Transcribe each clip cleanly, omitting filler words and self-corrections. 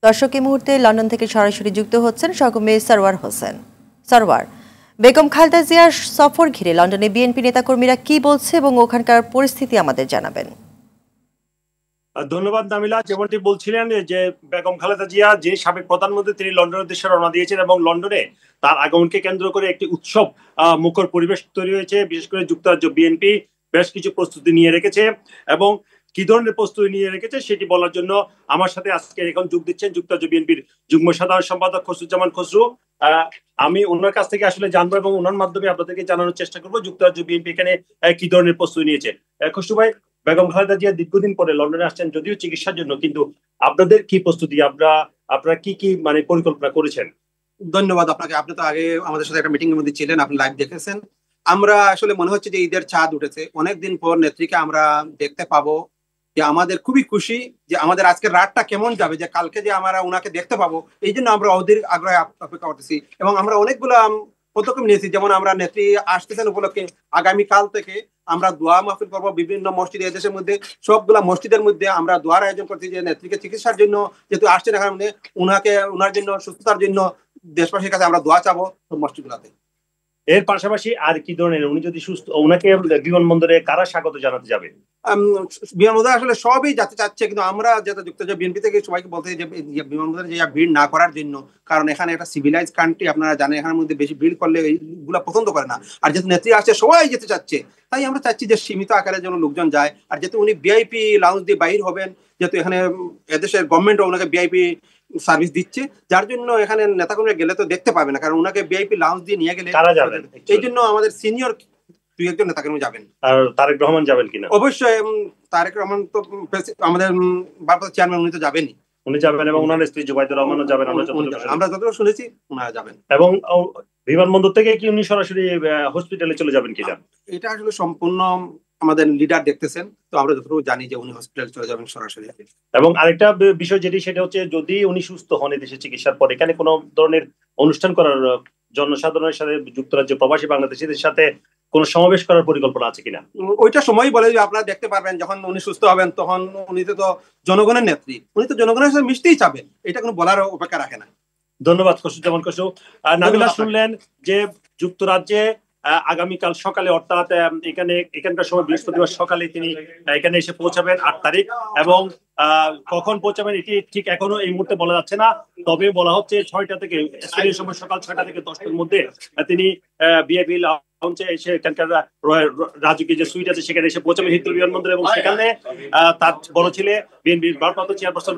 দর্শক এই মুহূর্তে লন্ডন থেকে সরাসরি যুক্ত হচ্ছেন সহকর্মী সরওয়ার হোসেন। সরওয়ার, বেগম খালেদা জিয়ার সফর ঘিরে লন্ডনে বিএনপি নেতাকর্মীরা কি বলছে এবং ওখানকার পরিস্থিতি আমাদের জানাবেন। ধন্যবাদ নামিলা। যেমনটি বলছিলেন যে বেগম খালেদা জিয়া যিনি সাবেক প্রধানমন্ত্রী, তিনি লন্ডনের উদ্দেশ্যে রওনা দিয়েছেন এবং লন্ডনে তার আগমনকে কেন্দ্র করে একটি উৎসব মুখর পরিবেশ তৈরি হয়েছে। বিশেষ করে যুক্তরাজ্য বিএনপি বেশ কিছু প্রস্তুতি নিয়ে রেখেছে এবং কি ধরনের প্রস্তুতি নিয়ে রেখেছে সেটি বলার জন্য আমার সাথে আজকে এখন যোগ দিচ্ছেন যুক্তরাজ্য বিএনপির যুগ্ম সাধারণ সম্পাদক খসরুজ্জামান খসরু। আমি ওনার কাছ থেকে আসলে জানবো এবং ওনার মাধ্যমে আপনাদেরকে জানানোর চেষ্টা করবো যুক্তরাজ্য বিএনপি এখানে কি ধরনের প্রস্তুতি নিয়েছে। খসরু ভাই, বেগম খালেদা জিয়া দীর্ঘদিন পরে লন্ডনে আসছেন যদিও চিকিৎসার জন্য, কিন্তু আপনাদের কি প্রস্তুতি, আপনারা কি কি পরিকল্পনা করেছেন? ধন্যবাদ আপনাকে। আপনি তো আগে আমাদের সাথে একটা মিটিং এর মধ্যে ছিলেন, আপনি লাইভ দেখেছেন। আমরা আসলে মনে হচ্ছে যে ঈদের চাঁদ উঠেছে, অনেকদিন পর নেত্রীকে আমরা দেখতে পাবো। যে আমাদের খুবই খুশি যে আমাদের আজকের রাতটা কেমন যাবে, যে কালকে যে আমরা ওনাকে দেখতে পাবো, এই জন্য আমরা অধীর আগ্রহে অপেক্ষা করতেছি এবং আমরা অনেকগুলো পদক্ষেপ নিয়েছি। যেমন আমরা নেত্রী আসতেছেন উপলক্ষে আগামীকাল থেকে আমরা দোয়া মাহফিল করবো বিভিন্ন মসজিদে, দেশের মধ্যে সবগুলা মসজিদের মধ্যে আমরা দোয়ার আয়োজন করছি যে নেত্রীকে চিকিৎসার জন্য যেহেতু আসছেন এখানে, ওনার জন্য সুস্থতার জন্য দেশবাসীর কাছে আমরা দোয়া চাবো সব মসজিদগুলাতে। এর পাশাপাশি আর কি ধরনের, উনি যদি সুস্থ, ওনাকে বিমানবন্দরে কারা স্বাগত জানাতে যাবে? বিমানবন্দরে আসলে সবই যেতে চাচ্ছে, কিন্তু আমরা যেটা যুক্তরাজ্য বিএনপি থেকে সবাইকে বলতে যে বিমানবন্দরে যে ভিড় না করার জন্য, কারণ এখানে একটা সিভিলাইজ কান্ট্রি, আপনারা জানেন এখানের মধ্যে বেশি ভিড় করলে এইগুলা পছন্দ করে না। আর যেহেতু নেত্রী আসছে সবাই যেতে চাচ্ছে, তাই আমরা চাচ্ছি যে সীমিত আকারে যেন লোকজন যায়। আর যেহেতু উনি ভিআইপি লাউঞ্জ দিয়ে বাইর হবেন, যেহেতু এখানে এদেশের গভর্নমেন্ট ওনাকে ভিআইপি সার্ভিস দিচ্ছে, যার জন্য এখানে নেতাকর্মীরা গেলে তো দেখতে পাবে না, কারণ ওনাকে ভিআইপি লাউঞ্জ দিয়ে নিয়ে গেলে কারা যাবেন? এই জন্য আমাদের সিনিয়র দুই একজন নেতাকর্মী যাবেন। আর তারেক রহমান যাবেন কিনা? অবশ্যই তারেক রহমান তো আমাদের ভারপ্রাপ্ত চেয়ারম্যান, উনি তো যাবেনই। উনি যাবেন এবং ওনার স্ত্রী জুবাইদুর রহমানও যাবেন, আমরা যতটুকু শুনেছি ওনারা যাবেন। এবং বিমানবন্দর থেকে কি উনি সরাসরি হসপিটালে চলে যাবেন কিনা? এটা আসলে সম্পূর্ণ আমাদের লিডার দেখতেছেন, তো আমরা যতটুকু জানি যে উনি হসপিটালে চলে যাবেন সরাসরি। এবং আরেকটা বিষয় যেটি, সেটা হচ্ছে যদি উনি সুস্থ হন দেশে চিকিৎসার পর, এখানে কোনো ধরনের অনুষ্ঠান করার, জনসাধারণের সাথে, যুক্তরাজ্য প্রবাসী বাংলাদেশিদের সাথে কোনো সমাবেশ করার পরিকল্পনা আছে কিনা? ওইটা সময় বলে যে আপনারা দেখতে পারবেন যখন উনি সুস্থ হবেন, তখন উনি তো জনগণের নেত্রী, উনি তো জনগণের সাথে মিশতেই চাবেন, এটা কোনো বলার অপেক্ষা রাখে না। ধন্যবাদ খসরুজ্জামান খসরু। নাবিলা, শুনলেন যে যুক্তরাজ্যে আগামীকাল সকালে, অর্থাৎ এখানকার সময় বৃহস্পতিবার সকালে তিনি এখানে এসে পৌঁছাবেন 8 তারিখ, এবং কখন পৌঁছাবেন এটি ঠিক এখনো এই মুহূর্তে বলা যাচ্ছে না। তবে বলা হচ্ছে 6টা থেকে, স্থানীয় সময় সকাল 6টা থেকে 10টার মধ্যে তিনি ভিআইপি লাউঞ্জে এসে এখানকার রাজকীয় যে সুইট আছে সেখানে এসে পৌঁছাবেন হিথ্রো বিমানবন্দরে, এবং সেখানে তার বড় ছেলে বিএনপির ভারপ্রাপ্ত চেয়ারপারসন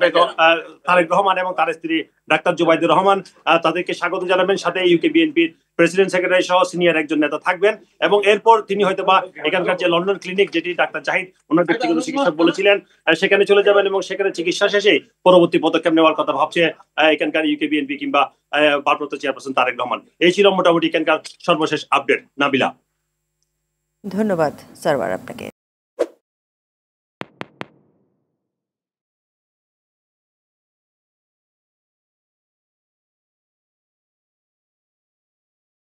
তারেক রহমান এবং তার স্ত্রী ডাক্তার জুবাইদুর রহমান তাদেরকে স্বাগত জানাবেন। সাথে ইউকে বিএনপির প্রেসিডেন্ট সেক্রেটারি সহ সিনিয়র একজন নেতা থাকবেন, এবং এরপর তিনি হয়তোবা এখানকার যে লন্ডন ক্লিনিক, যেটি ডাক্তার জাহিদ ওনার ব্যক্তিগত চিকিৎসক বলেছিলেন, সেখানে চলে যাবেন এবং সেখানে চিকিৎসা শেষে পরবর্তী পদক্ষেপ নেওয়ার কথা ভাবছে এখানকার ইউকে বিএনপি কিংবা ভারপ্রাপ্ত চেয়ারপারসন তারেক রহমান। এই ছিল মোটামুটি এখানকার সর্বশেষ আপডেট। নাবিলা, ধন্যবাদ সরওয়ার আপনাকে।